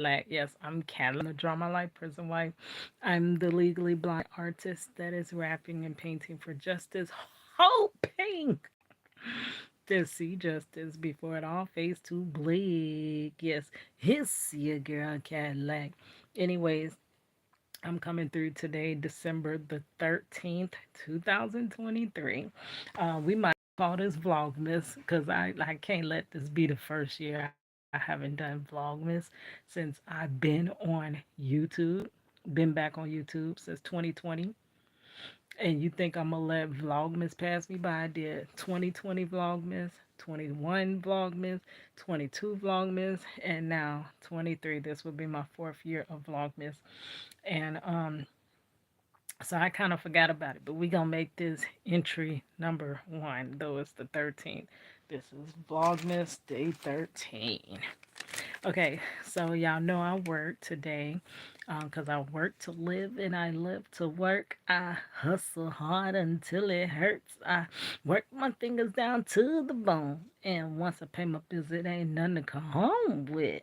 Yes, I'm Cadillac, the drama life prison wife. I'm the legally blind artist that is rapping and painting for justice, hoping to see justice before it all fades to bleak. Yes, it's your girl Cadillac. Anyways, I'm coming through today, December the 13th, 2023. We might call this Vlogmas because I can't let this be the first year I haven't done Vlogmas since I've been on YouTube. Been back on YouTube since 2020. And you think I'm gonna let Vlogmas pass me by? I did 2020 Vlogmas, 21 Vlogmas, 22 Vlogmas, and now 23. This will be my fourth year of Vlogmas. And so I kind of forgot about it, but we gonna make this entry number one, though it's the 13th. This is Vlogmas Day 13. Okay, so y'all know I work today because I work to live and I live to work. I hustle hard until it hurts. I work my fingers down to the bone. And once I pay my bills, it ain't nothing to come home with.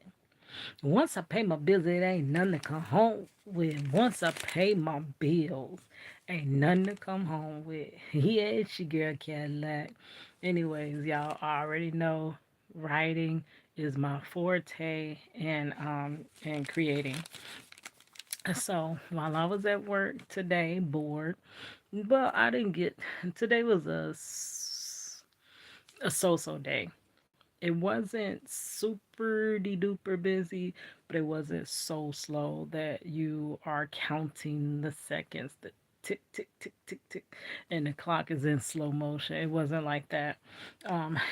Once I pay my bills, it ain't nothing to come home with. Once I pay my bills, ain't nothing to come home with. Yeah, it's your girl Cadillac. Anyways, y'all already know writing is my forte and creating. So while I was at work today, bored, but I didn't get. Today was a so-so day. It wasn't super duper busy, but it wasn't so slow that you are counting the seconds, the tick, tick, tick, tick, tick, and the clock is in slow motion. It wasn't like that.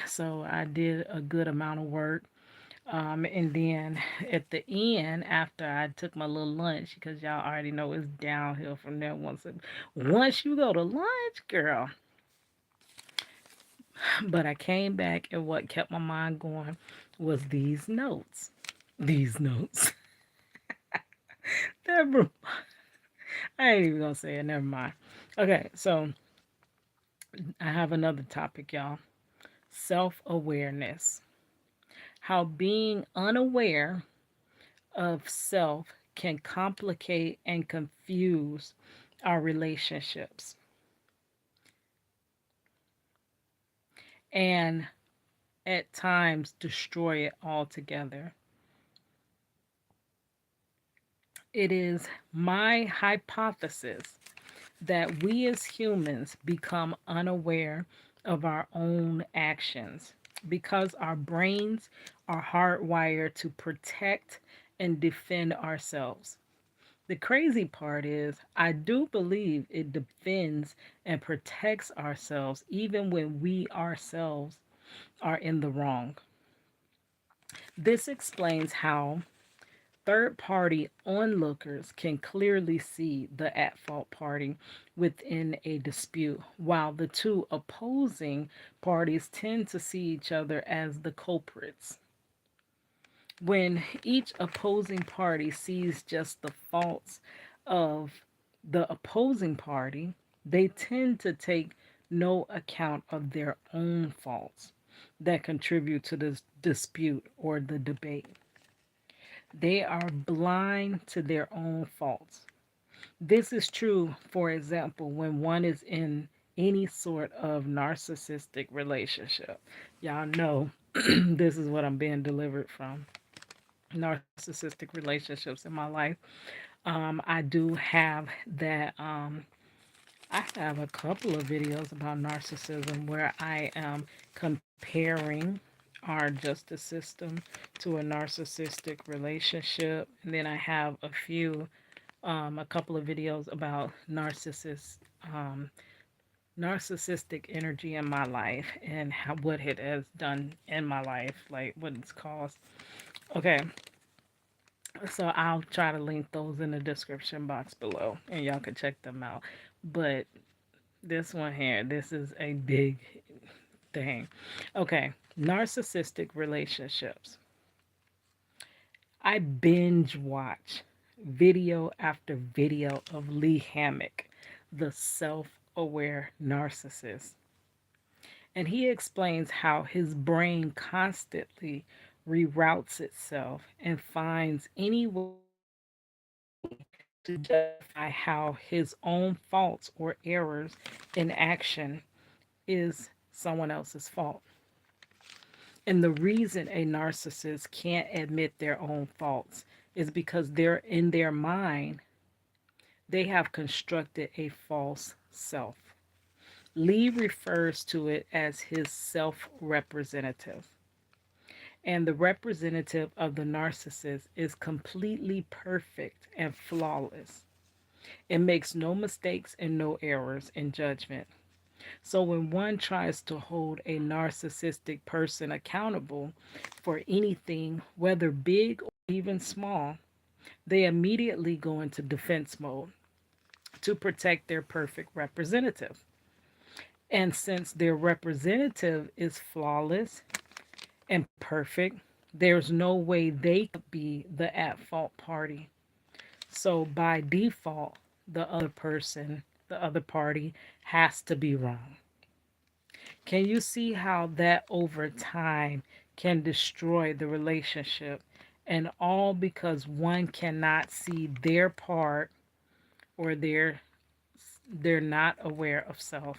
So I did a good amount of work. And then at the end, after I took my little lunch, because y'all already know it's downhill from there. Once you go to lunch, girl, but I came back, and what kept my mind going was these notes. These notes. Never, I ain't even gonna say it. Never mind. Okay, so I have another topic, y'all. Self awareness. How being unaware of self can complicate and confuse our relationships and at times destroy it altogether. It is my hypothesis that we as humans become unaware of our own actions because our brains are hardwired to protect and defend ourselves. The crazy part is, I do believe it defends and protects ourselves even when we ourselves are in the wrong. This explains how third party onlookers can clearly see the at fault party within a dispute, while the two opposing parties tend to see each other as the culprits. When each opposing party sees just the faults of the opposing party, they tend to take no account of their own faults that contribute to this dispute or the debate. They are blind to their own faults. This is true, for example, when one is in any sort of narcissistic relationship. Y'all know this is what I'm being delivered from. Narcissistic relationships in my life. I do have that. I have a couple of videos about narcissism where I am comparing our justice system to a narcissistic relationship. And then I have a couple of videos about um, narcissistic energy in my life and what it has done in my life, like what it's caused. Okay, so I'll try to link those in the description box below, and y'all can check them out. But this one here, this is a big thing. Okay, narcissistic relationships. I binge watch video after video of Lee Hammock, the self aware narcissist. And he explains how his brain constantly reroutes itself, and finds any way to justify how his own faults or errors in action is someone else's fault. And the reason a narcissist can't admit their own faults is because they're in their mind, they have constructed a false self. Lee refers to it as his self representative. And the representative of the narcissist is completely perfect and flawless. It makes no mistakes and no errors in judgment. So when one tries to hold a narcissistic person accountable for anything, whether big or even small, they immediately go into defense mode to protect their perfect representative. And since their representative is flawless and perfect, there's no way they could be the at fault party. So by default, the other person, the other party, has to be wrong. Can you see how that over time can destroy the relationship? And all because one cannot see their part, or they're not aware of self.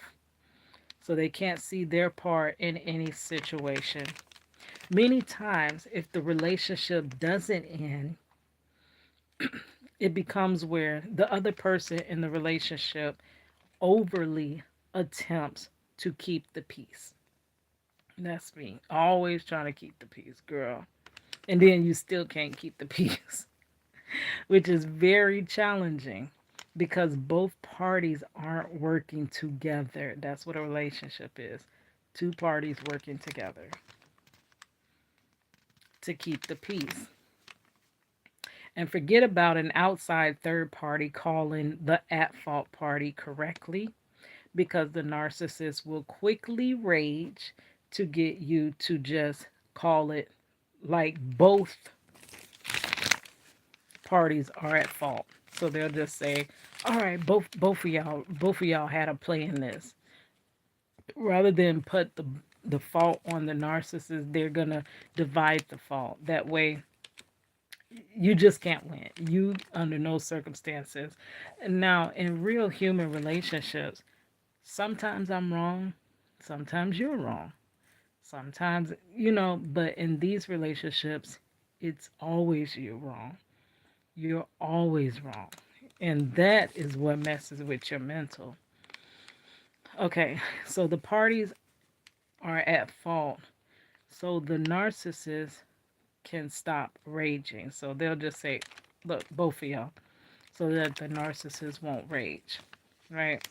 So they can't see their part in any situation. Many times, if the relationship doesn't end, it becomes where the other person in the relationship overly attempts to keep the peace. That's me. Always trying to keep the peace, girl. And then you still can't keep the peace, which is very challenging because both parties aren't working together. That's what a relationship is, two parties working together to keep the peace. And forget about an outside third party calling the at fault party correctly, because the narcissist will quickly rage to get you to just call it like both parties are at fault. So they'll just say, "All right, both of y'all had a play in this." Rather than put the fault on the narcissist, they're gonna divide the fault. That way, you just can't win. You under no circumstances. Now, in real human relationships, sometimes I'm wrong, sometimes you're wrong. Sometimes, but in these relationships, it's always you wrong. You're always wrong. And that is what messes with your mental. Okay, so the parties are at fault. So the narcissist can stop raging. So they'll just say, look, both of y'all, so that the narcissist won't rage, right?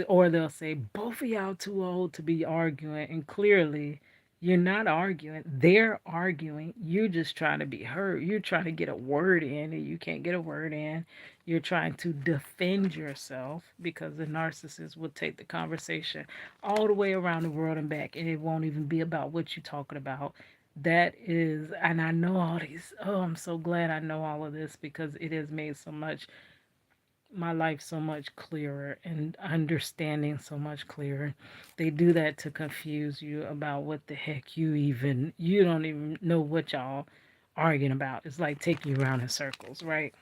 Or they'll say, both of y'all too old to be arguing. And clearly, you're not arguing. They're arguing. You're just trying to be heard. You're trying to get a word in, and you can't get a word in. You're trying to defend yourself because the narcissist will take the conversation all the way around the world and back, and it won't even be about what you're talking about. That is, and I know all these. Oh, I'm so glad I know all of this because it has made my life so much clearer and understanding so much clearer. They do that to confuse you about what the heck you don't even know what y'all arguing about. It's like taking you around in circles, right?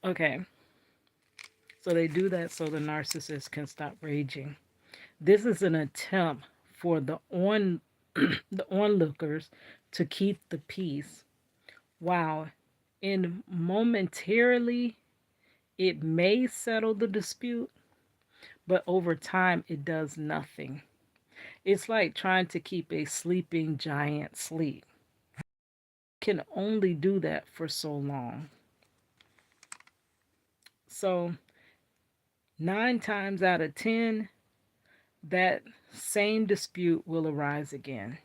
Okay. So they do that so the narcissist can stop raging. This is an attempt for the onlookers to keep the peace while in momentarily it may settle the dispute, but over time it does nothing. It's like trying to keep a sleeping giant asleep. Can only do that for so long. So 9 times out of 10, that same dispute will arise again.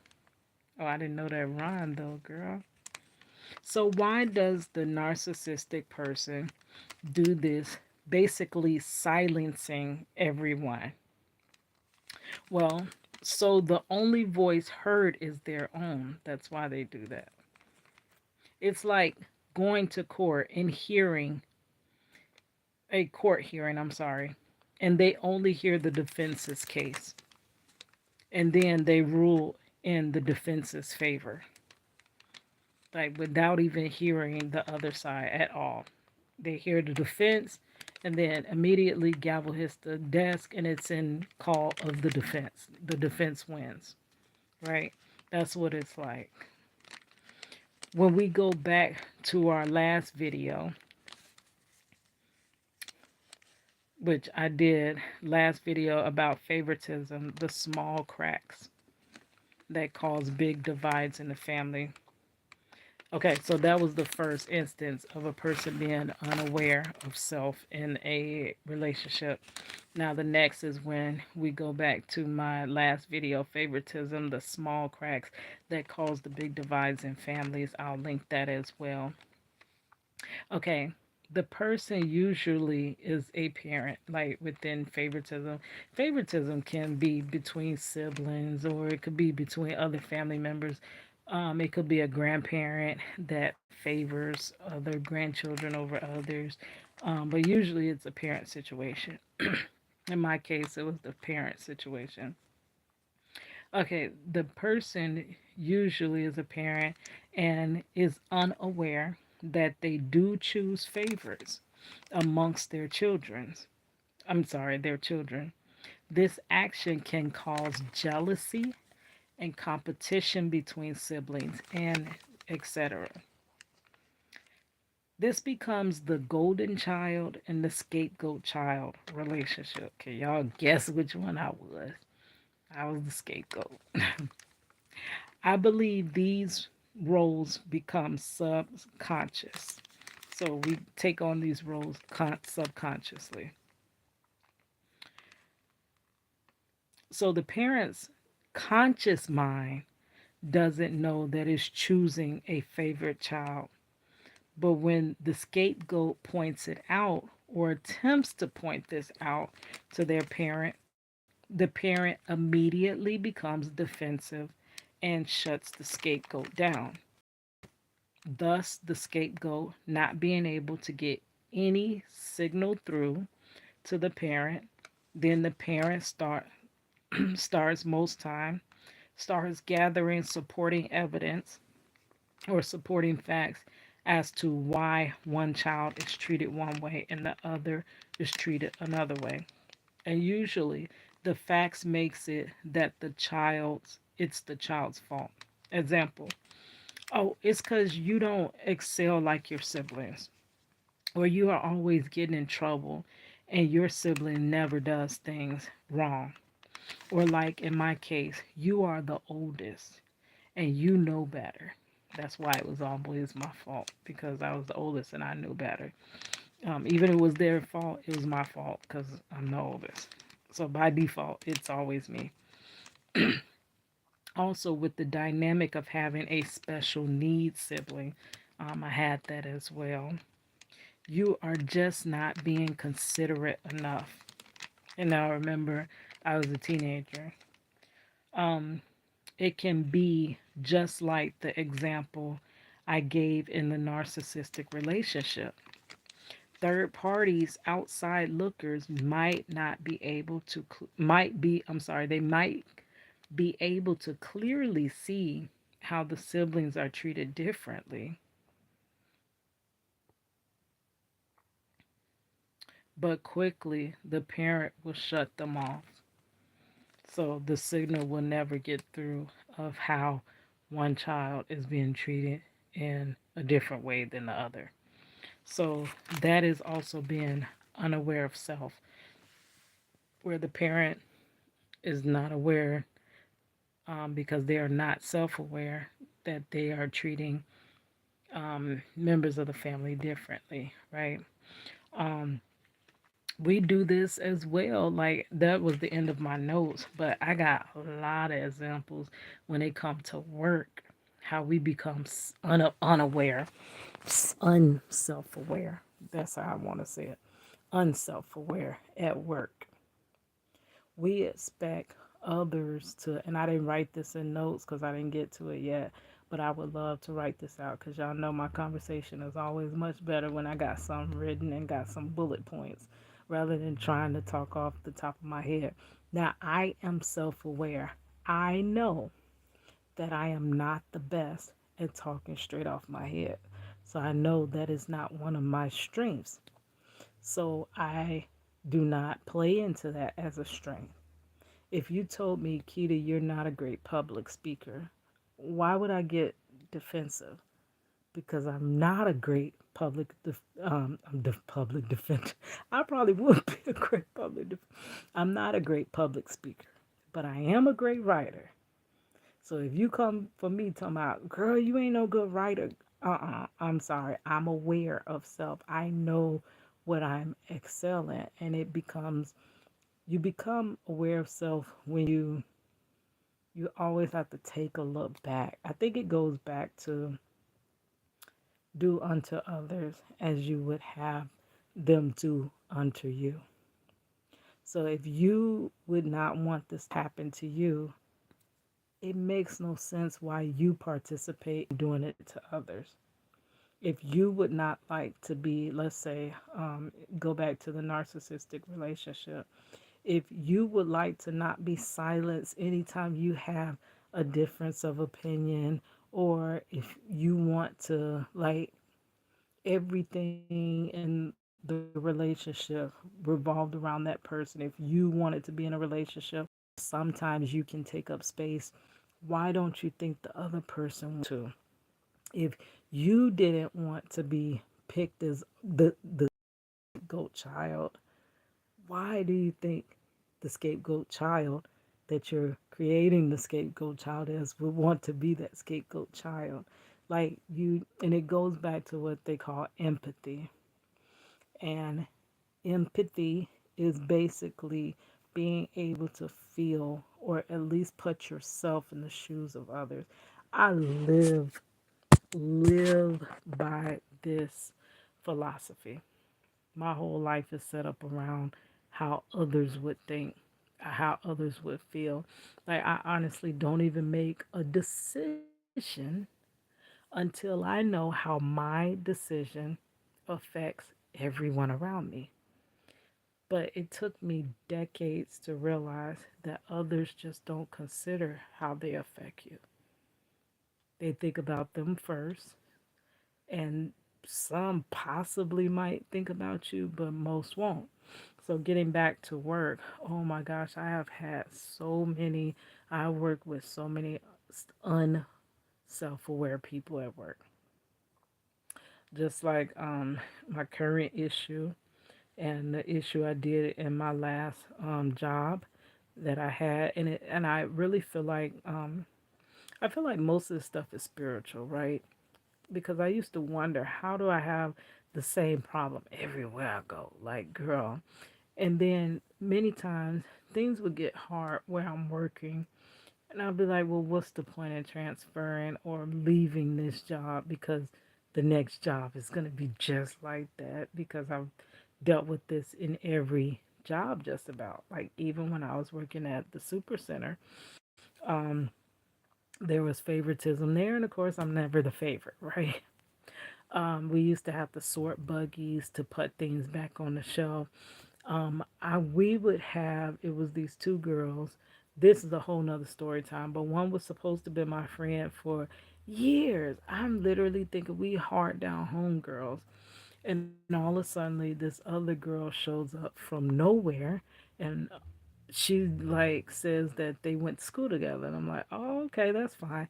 Oh, I didn't know that rhymed though, girl. So why does the narcissistic person do this, basically silencing everyone? Well, so the only voice heard is their own. That's why they do that. It's like going to court and hearing a court hearing, I'm sorry, and they only hear the defense's case. And then they rule in the defense's favor, like without even hearing the other side at all. They hear the defense and then immediately gavel hits the desk and it's in call of the defense. The defense wins, right? That's what it's like. When we go back to our last video, which I did last video about favoritism, the small cracks that cause big divides in the family. Okay, so that was the first instance of a person being unaware of self in a relationship. Now, the next is when we go back to my last video, favoritism, the small cracks that cause the big divides in families. I'll link that as well. Okay, the person usually is a parent, like within favoritism. Favoritism can be between siblings or it could be between other family members. It could be a grandparent that favors other grandchildren over others. But usually it's a parent situation. In my case, it was the parent situation. Okay, the person usually is a parent and is unaware that they do choose favorites amongst their children's. I'm sorry, their children. This action can cause jealousy and competition between siblings and etc. This becomes the golden child and the scapegoat child relationship. Can y'all guess which one I was? I was the scapegoat. I believe these roles become subconscious. So we take on these roles subconsciously. So the parent's conscious mind doesn't know that it's choosing a favorite child. But when the scapegoat points it out or attempts to point this out to their parent, the parent immediately becomes defensive and shuts the scapegoat down. Thus, the scapegoat not being able to get any signal through to the parent, then the parent starts most time starts gathering supporting evidence or supporting facts as to why one child is treated one way and the other is treated another way. And usually the facts makes it that it's the child's fault. Example, oh, it's because you don't excel like your siblings, or you are always getting in trouble and your sibling never does things wrong. Or, like in my case, you are the oldest and you know better. That's why it was always my fault because I was the oldest and I knew better. Even if it was their fault, it was my fault because I'm the oldest. So, by default, it's always me. Also, with the dynamic of having a special needs sibling, I had that as well. You are just not being considerate enough. And now remember, I was a teenager. Um, it can be just like the example I gave in the narcissistic relationship. Third parties, outside lookers might not be able to, might be, I'm sorry, they might be able to clearly see how the siblings are treated differently, but quickly the parent will shut them off. So the signal will never get through of how one child is being treated in a different way than the other. So that is also being unaware of self, where the parent is not aware because they are not self aware that they are treating members of the family differently, right? Um, we do this as well. Like that was the end of my notes, but I got a lot of examples when it comes to work, how we become unaware, unself aware. That's how I want to say it. Unself aware at work. We expect others to, and I didn't write this in notes because I didn't get to it yet, but I would love to write this out because y'all know my conversation is always much better when I got some written and got some bullet points rather than trying to talk off the top of my head. Now, I am self aware. I know that I am not the best at talking straight off my head. So I know that is not one of my strengths. So I do not play into that as a strength. If you told me, Keita, you're not a great public speaker, why would I get defensive? Because I'm not a great public defender. I probably would be a great I'm not a great public speaker, but I am a great writer. So if you come for me talking about, girl, you ain't no good writer, I'm sorry. I'm aware of self. I know what I'm excelling, and you become aware of self when you always have to take a look back. I think it goes back to do unto others as you would have them do unto you. So if you would not want this to happen to you, it makes no sense why you participate in doing it to others. If you would not like to be, let's say, go back to the narcissistic relationship, if you would like to not be silenced anytime you have a difference of opinion, or if you want to like everything in the relationship revolved around that person, if you wanted to be in a relationship, sometimes you can take up space. Why don't you think the other person to? If you didn't want to be picked as the scapegoat child, why do you think the scapegoat child that you're creating the scapegoat child as would want to be that scapegoat child? Like you, and it goes back to what they call empathy. And empathy is basically being able to feel or at least put yourself in the shoes of others. I live by this philosophy. My whole life is set up around how others would think, how others would feel. Like I honestly don't even make a decision until I know how my decision affects everyone around me. But it took me decades to realize that others just don't consider how they affect you. They think about them first, and some possibly might think about you, but most won't. So, getting back to work, oh my gosh, I have had so many, I work with so many unself aware people at work. Just like my current issue and the issue I did in my last job that I had, and I really feel like I feel like most of this stuff is spiritual, right? Because I used to wonder, how do I have the same problem everywhere I go? Like, girl. And then many times things would get hard where I'm working, and I'll be like, well, what's the point in transferring or leaving this job, because the next job is going to be just like that, because I've dealt with this in every job just about. Like, even when I was working at the super center, um, there was favoritism there. And of course, I'm never the favorite, right? We used to have to sort buggies to put things back on the shelf. We would have, it was these two girls. This is a whole nother story time, but one was supposed to be my friend for years. I'm literally thinking we hard down homegirls. And all of a sudden, this other girl shows up from nowhere, and she like says that they went to school together. And I'm like, oh, okay, that's fine.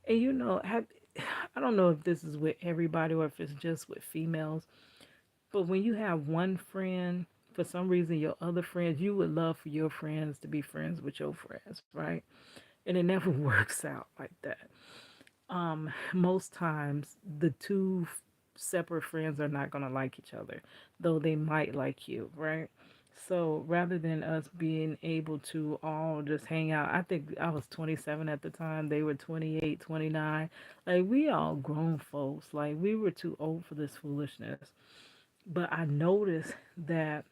And I don't know if this is with everybody or if it's just with females, but when you have one friend, for some reason, your other friends, you would love for your friends to be friends with your friends, right? And it never works out like that. Most times, the two separate friends are not going to like each other, though they might like you, right? So rather than us being able to all just hang out, I think I was 27 at the time. They were 28, 29. Like, we all grown folks. Like, we were too old for this foolishness. But I noticed that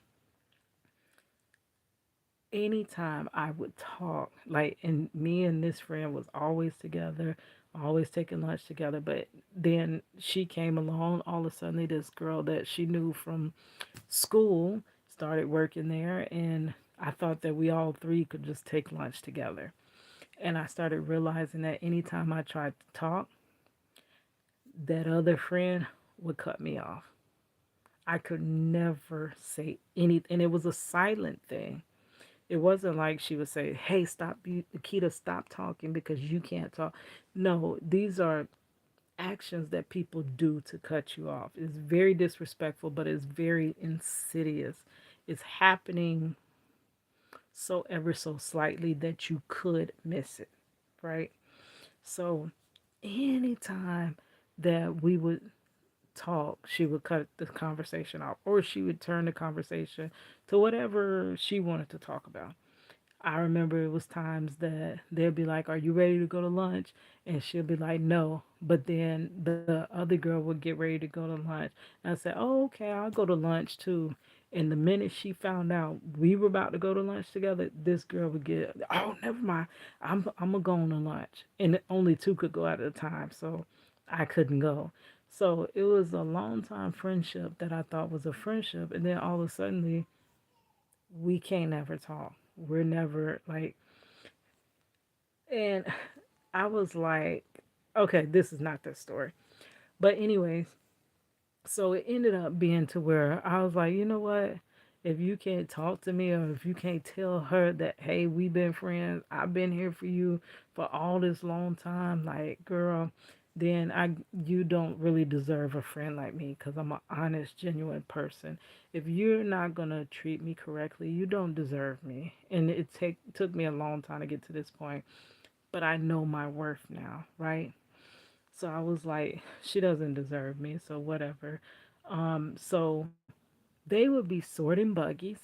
anytime I would talk, like, and me and this friend was always together, always taking lunch together. But then she came along. All of a sudden, this girl that she knew from school started working there, and I thought that we all three could just take lunch together. And I started realizing that anytime I tried to talk, that other friend would cut me off. I could never say anything. And it was a silent thing. It wasn't like she would say, "Hey, stop, Kita, stop talking because you can't talk." No, these are actions that people do to cut you off. It's very disrespectful, but it's very insidious. It's happening so ever so slightly that you could miss it, right? So, anytime that we would talk, she would cut the conversation off, or she would turn the conversation to whatever she wanted to talk about. I remember it was times that they'll be like, "Are you ready to go to lunch?" And she'll be like, "No." But then the other girl would get ready to go to lunch. And I said, "Oh, okay, I'll go to lunch too." And the minute she found out we were about to go to lunch together, this girl would get, "Oh, never mind. I'm gonna go on to lunch." And only two could go at a time, so I couldn't go. So it was a long time friendship that I thought was a friendship, and then all of a sudden we can't never talk. We're never like, and I was like, okay, this is not the story. But anyways, so it ended up being to where I was like, you know what? If you can't talk to me or if you can't tell her that, hey, we've been friends, I've been here for you for all this long time, like, girl, then you don't really deserve a friend like me because I'm an honest, genuine person. If you're not gonna treat me correctly, you don't deserve me. And took me a long time to get to this point, but I know my worth now, right? So I was like, she doesn't deserve me, so whatever. So they would be sorting buggies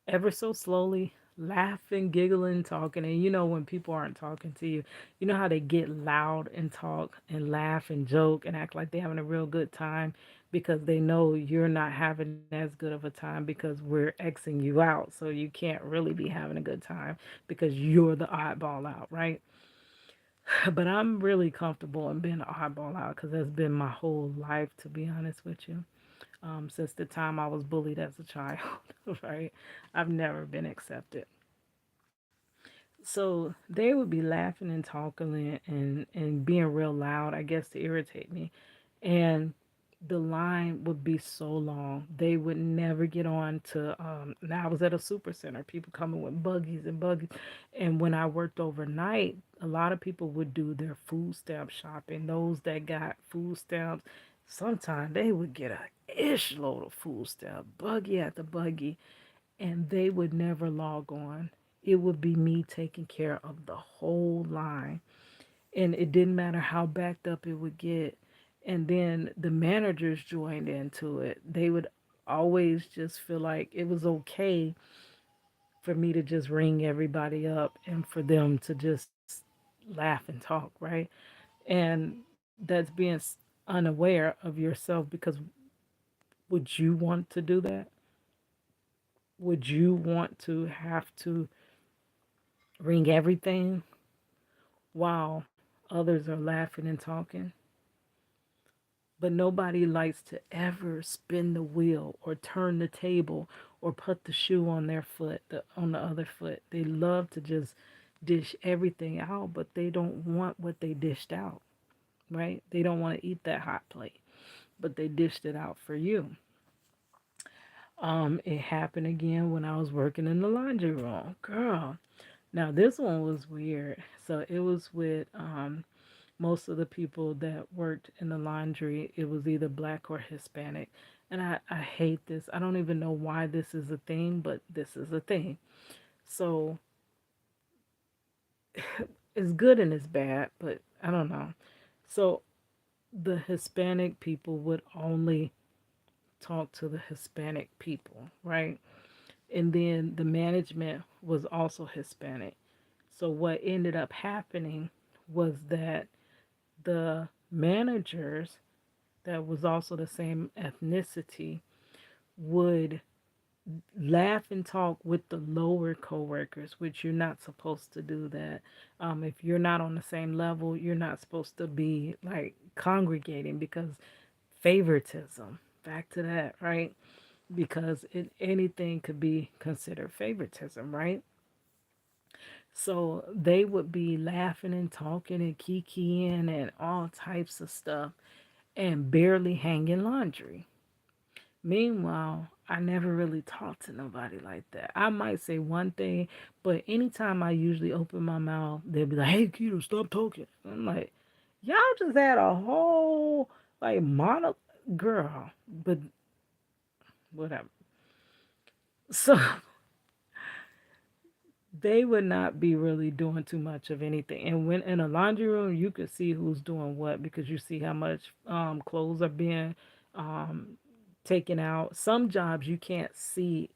ever so slowly, laughing, giggling, talking. And you know, when people aren't talking to you, you know how they get loud and talk and laugh and joke and act like they're having a real good time because they know you're not having as good of a time because we're Xing you out. So you can't really be having a good time because you're the oddball out, right? But I'm really comfortable in being an oddball out because that's been my whole life, to be honest with you. Since the time I was bullied as a child, right? I've never been accepted. So they would be laughing and talking and being real loud, I guess, to irritate me. And the line would be so long. They would never get on to. Now I was at a super center, people coming with buggies and buggies. And when I worked overnight, a lot of people would do their food stamp shopping. Those that got food stamps, sometimes they would get a ish load of food stamp, buggy after buggy, and they would never log on. It would be me taking care of the whole line. And it didn't matter how backed up it would get. And then the managers joined into it. They would always just feel like it was okay for me to just ring everybody up and for them to just laugh and talk, right? And that's being unaware of yourself because would you want to do that? Would you want to have to ring everything while others are laughing and talking? But nobody likes to ever spin the wheel or turn the table or put the shoe on their foot, on the other foot. They love to just dish everything out, but they don't want what they dished out, right? They don't want to eat that hot plate, but they dished it out for you. It happened again when I was working in the laundry room. Girl, now this one was weird. So it was with most of the people that worked in the laundry, it was either black or Hispanic. And I hate this. I don't even know why this is a thing, but this is a thing. So it's good and it's bad, but I don't know. So the Hispanic people would only talk to the Hispanic people, right? And then the management was also Hispanic. So what ended up happening was that the managers that was also the same ethnicity would laugh and talk with the lower coworkers, which you're not supposed to do that. If you're not on the same level, you're not supposed to be like congregating because favoritism. Back to that, right? Because anything could be considered favoritism, right? So they would be laughing and talking and kikiing and all types of stuff and barely hanging laundry. Meanwhile, I never really talked to nobody like that. I might say one thing, but anytime I usually open my mouth, they'll be like, "Hey, Keto, stop talking." I'm like, "Y'all just had a whole like girl," but whatever. So they would not be really doing too much of anything. And when in a laundry room, you could see who's doing what because you see how much clothes are being um, taken out. Some jobs you can't see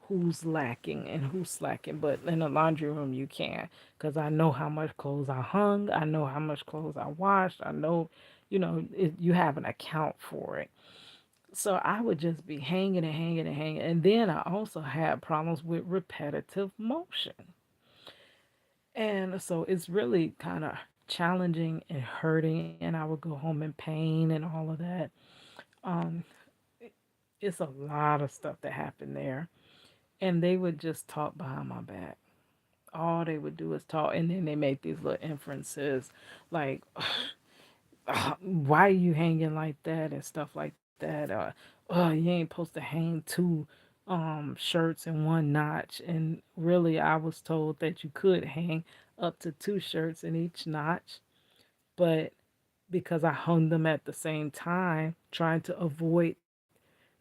who's lacking and who's slacking, but in a laundry room you can because I know how much clothes I hung. I know how much clothes I washed. I know, you have an account for it. So I would just be hanging and hanging and hanging. And then I also had problems with repetitive motion. And so it's really kind of challenging and hurting, and I would go home in pain and all of that. Um, it's a lot of stuff that happened there. And they would just talk behind my back. All they would do is talk, and then they make these little inferences like, why are you hanging like that and stuff like that. Oh, you ain't supposed to hang two shirts in one notch. And really, I was told that you could hang up to two shirts in each notch, but because I hung them at the same time, trying to avoid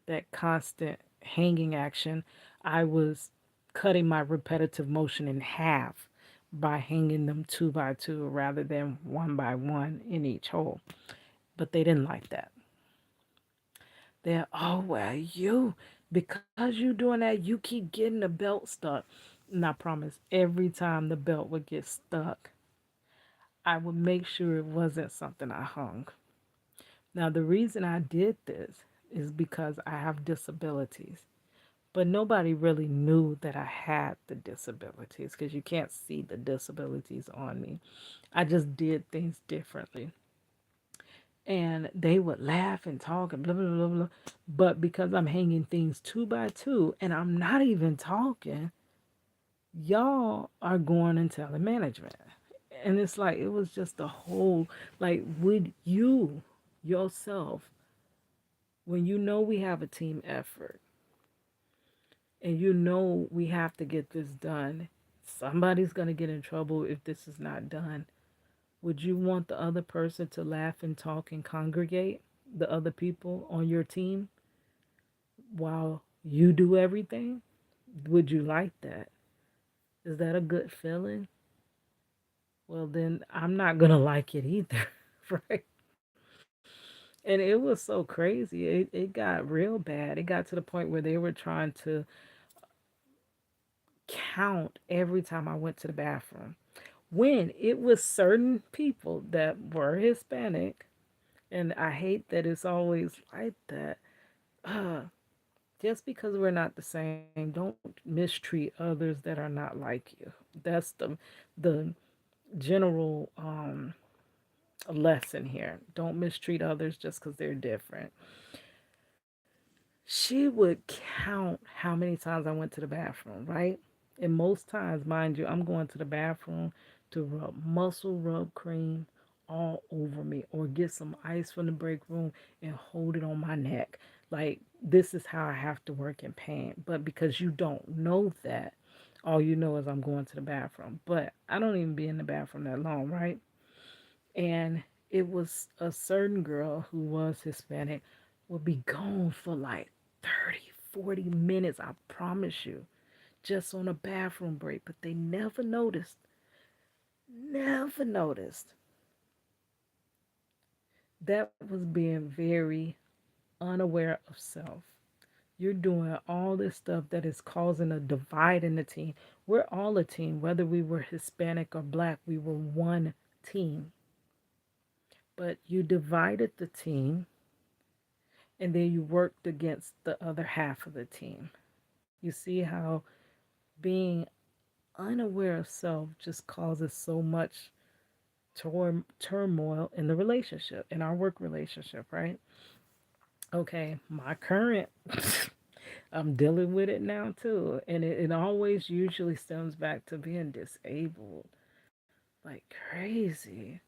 that constant hanging action, I was cutting my repetitive motion in half by hanging them two by two rather than one by one in each hole. But they didn't like that. They're, oh, well, because you doing that, you keep getting the belt stuck. And I promise, every time the belt would get stuck, I would make sure it wasn't something I hung. Now, the reason I did this is because I have disabilities, but nobody really knew that I had the disabilities because you can't see the disabilities on me. I just did things differently. And they would laugh and talk and blah, blah, blah, blah. But because I'm hanging things two by two and I'm not even talking, y'all are going and telling management. And it's like, it was just a whole, like, would you yourself, when you know we have a team effort and you know we have to get this done, somebody's going to get in trouble if this is not done. Would you want the other person to laugh and talk and congregate the other people on your team while you do everything? Would you like that? Is that a good feeling? Well, then I'm not going to like it either, right? And it was so crazy. It got real bad. It got to the point where they were trying to count every time I went to the bathroom. When it was certain people that were Hispanic, and I hate that it's always like that. Uh, just because we're not the same, don't mistreat others that are not like you. That's the general lesson here. Don't mistreat others just because they're different. She would count how many times I went to the bathroom, right? And most times, mind you, I'm going to the bathroom to rub muscle rub cream all over me or get some ice from the break room and hold it on my neck. Like, this is how I have to work in pain. But because you don't know that, all you know is I'm going to the bathroom. But I don't even be in the bathroom that long, right? And it was a certain girl who was Hispanic would be gone for like 30, 40 minutes, I promise you, just on a bathroom break. But they never noticed that was being very unaware of self. You're doing all this stuff that is causing a divide in the team. We're all a team, whether we were Hispanic or black, we were one team. But you divided the team and then you worked against the other half of the team. You see how being unaware of self just causes so much turmoil in the relationship, in our work relationship, right? Okay, my current I'm dealing with it now too. And it always usually stems back to being disabled like crazy.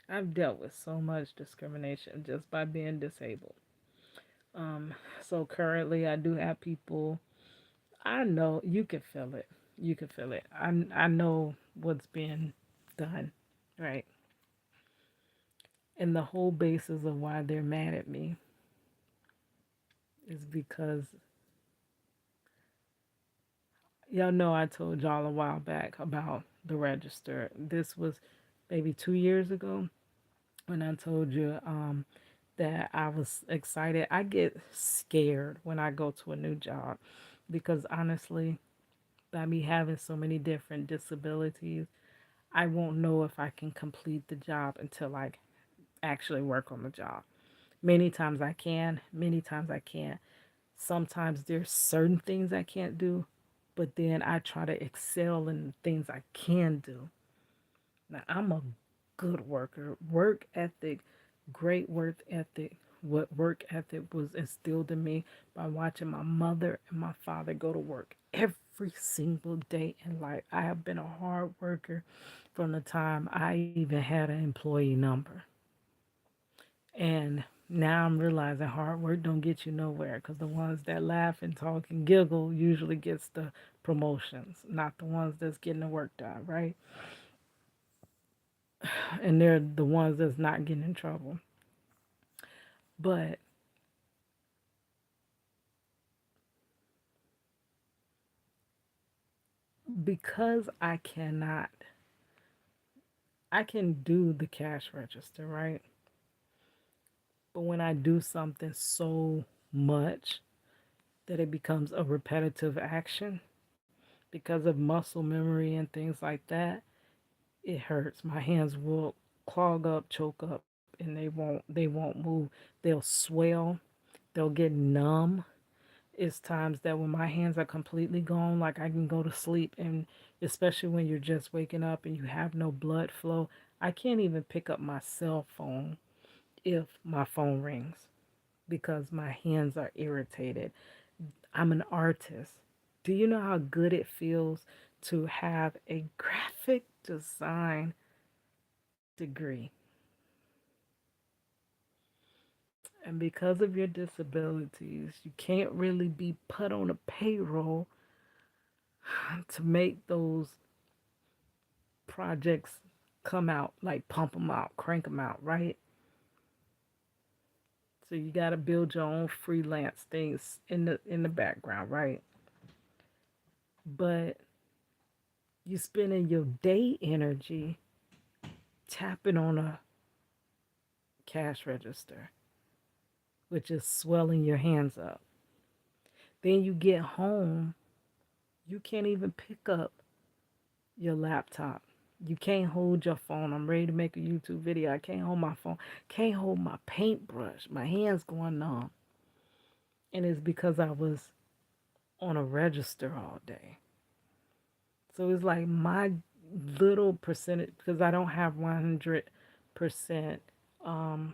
I've dealt with so much discrimination just by being disabled. So currently, I do have people. I know you can feel it. You can feel it. I know what's being done, right? And the whole basis of why they're mad at me is because y'all know I told y'all a while back about the register. This was maybe 2 years ago when I told you that I was excited. I get scared when I go to a new job because honestly, by me having so many different disabilities, I won't know if I can complete the job until I actually work on the job. Many times I can, many times I can't. Sometimes there's certain things I can't do, but then I try to excel in the things I can do. Now, I'm a good worker. Work ethic, great work ethic. What work ethic was instilled in me by watching my mother and my father go to work every single day in life. I have been a hard worker from the time I even had an employee number. And now I'm realizing hard work don't get you nowhere because the ones that laugh and talk and giggle usually gets the promotions, not the ones that's getting the work done, right? And they're the ones that's not getting in trouble. But because I can do the cash register, right? But when I do something so much that it becomes a repetitive action because of muscle memory and things like that, it hurts. My hands will clog up, choke up, and they won't move. They'll swell, they'll get numb. It's times that when my hands are completely gone, like I can go to sleep, and especially when you're just waking up and you have no blood flow, I can't even pick up my cell phone if my phone rings because my hands are irritated. I'm an artist. Do you know how good it feels to have a graphic design degree? And because of your disabilities, you can't really be put on a payroll to make those projects come out, like pump them out, crank them out, right? So you got to build your own freelance things in the background, right? But you spending your day energy tapping on a cash register, which is swelling your hands up. Then you get home, you can't even pick up your laptop. You can't hold your phone. I'm ready to make a YouTube video. I can't hold my phone. Can't hold my paintbrush. My hands going numb. And it's because I was on a register all day. So it's like my little percentage, because I don't have 100% um,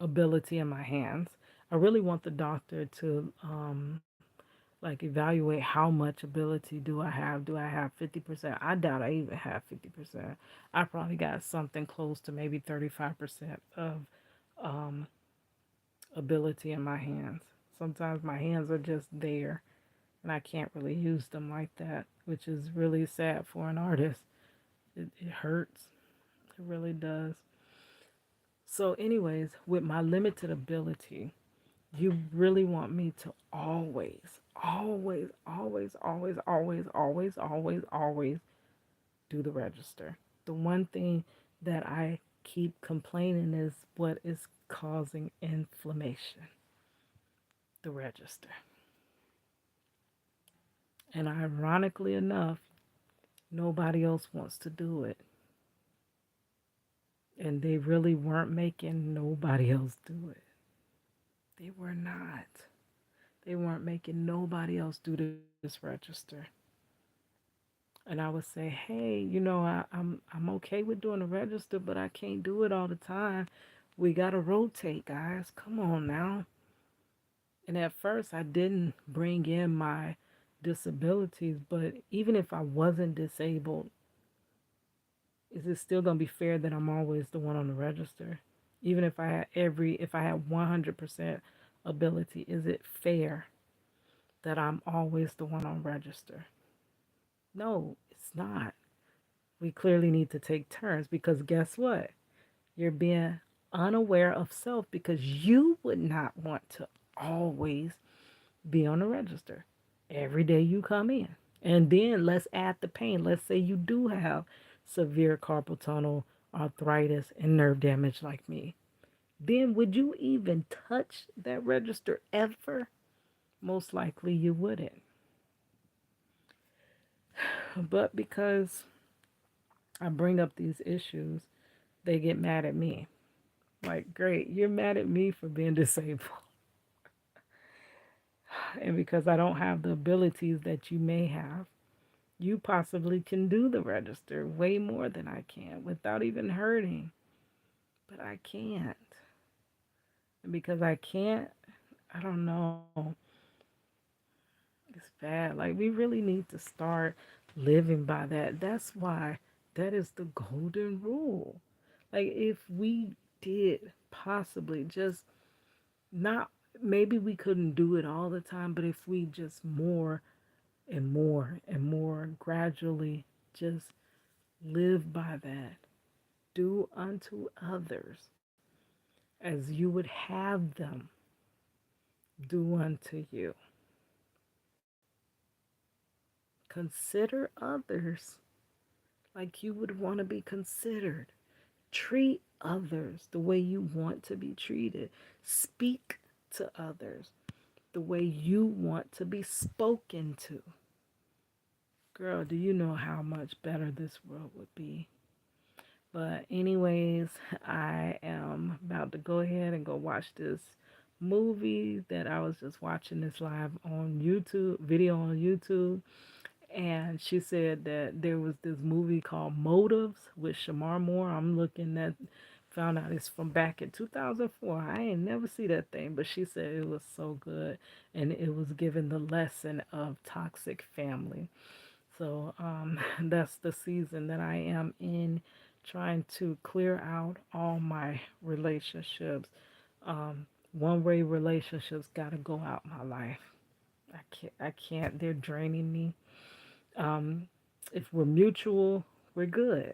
ability in my hands. I really want the doctor to like evaluate how much ability do I have. Do I have 50%? I doubt I even have 50%. I probably got something close to maybe 35% of um, ability in my hands. Sometimes my hands are just there and I can't really use them like that, which is really sad for an artist. It hurts. It really does. So, anyways, with my limited ability, you really want me to always, always, always, always, always, always, always, always do the register. The one thing that I keep complaining is what is causing inflammation, the register. And ironically enough, nobody else wants to do it. And they really weren't making nobody else do it. They were not. They weren't making nobody else do this register. And I would say, hey, I'm okay with doing the register, but I can't do it all the time. We gotta rotate, guys. Come on now. And at first, I didn't bring in my disabilities, but even if I wasn't disabled, is it still going to be fair that I'm always the one on the register? Even if I had 100% ability, is it fair that I'm always the one on register? No, it's not. We clearly need to take turns because guess what? You're being unaware of self because you would not want to always be on the register every day you come in. And then let's add the pain. Let's say you do have severe carpal tunnel, arthritis, and nerve damage like me. Then would you even touch that register ever? Most likely you wouldn't. But because I bring up these issues, they get mad at me. Like, great, you're mad at me for being disabled. And because I don't have the abilities that you may have, you possibly can do the register way more than I can without even hurting. But I can't. And because I can't, I don't know. It's bad. Like, we really need to start living by that. That's why that is the golden rule. Like, if we did possibly just not, maybe we couldn't do it all the time, but if we just more and more and more gradually just live by that, do unto others as you would have them do unto you. Consider others like you would want to be considered. Treat others the way you want to be treated. Speak to others the way you want to be spoken to. Girl, do you know how much better this world would be? But, anyways, I am about to go ahead and go watch this movie that I was just watching this live on YouTube, video on YouTube. And she said that there was this movie called Motives with Shamar Moore. I'm looking at, found out it's from back in 2004. I ain't never see that thing, but she said it was so good. And it was given the lesson of toxic family. So that's the season that I am in, trying to clear out all my relationships. One-way relationships got to go out my life. I can't. They're draining me. Um, if we're mutual, we're good.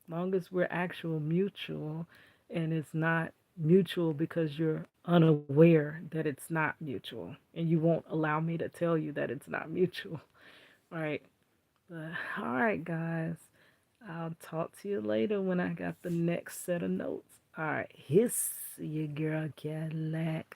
Long as we're actual mutual, and it's not mutual because you're unaware that it's not mutual, and you won't allow me to tell you that it's not mutual, right? But all right, guys. I'll talk to you later when I got the next set of notes. All right, hiss, your girl Cadillac.